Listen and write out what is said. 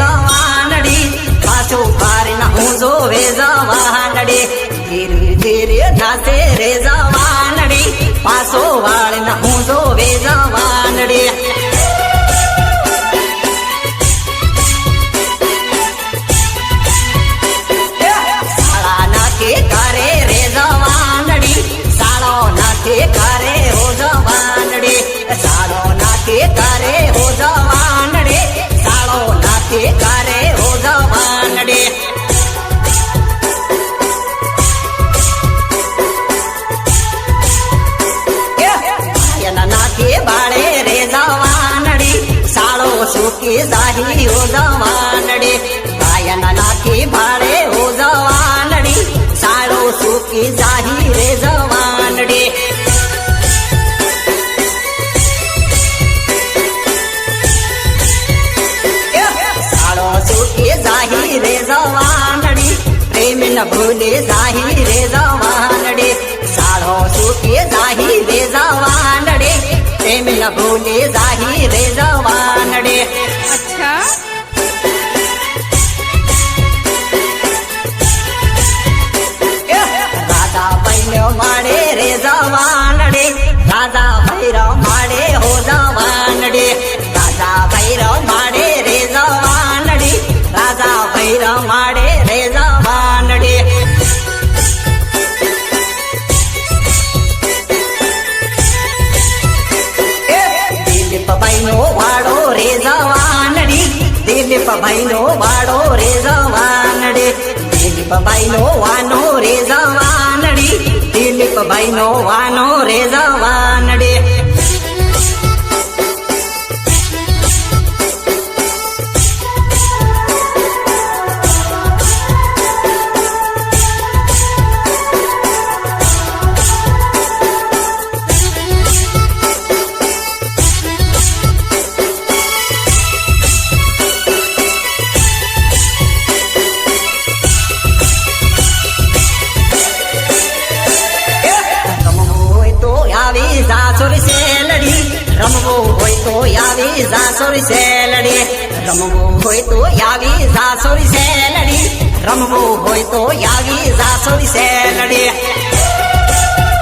જવાનડી પાછું ફારીને હું જોવે જવાનડી ધીરે ધીરે નાચે રે જવાનડી પાછો વાળીને હું જોવે જવાનડી શાળા નાખે કરે રે જવાનડી શાળો નાખે કરે હો જવાનડી શાળો નાખે કરે હો જવાનડી શાળો નાખે કરે હો જવાનડી નાખે બાળે રે જવાનડી શાળો સુકી જાહી હો જવાનડી ગાયન નાખે બાળે હો જવાનડી શાળો સુકી જાહી રે જવાનડી શાળો સુકી જાહી રે જવાનડી પ્રેમ ન ભૂલે જાહી રે જવાનડી શાળો સુકી જાહી રે જવાનડી પ્રેમ ન ભૂલે જાહી રે જવાનડી અચ્છા રાજા ભૈરો માડે રે જવાનડી રાજા ભૈરો માડે હો જવાનડી રાજા ભૈરો માડે રે જવાનડી રાજા ભૈરો માડે રે જવાનડી દિલીપ ભાઈનો વાડો રે જવાનડી દિલીપ ભાઈનો વાડો રે જવાનડી દિલીપ ભાઈનો વાનો રે જવાનડી દિલીપ ભાઈનો વાનો રે જવાનડી સાસુર શેલડી રમવું હોય તો આવી સાસુર શેલડી રમવું હોય તો આવી સાસુર શેલડી રમવું હોય તો આવી સાસુર શેલડી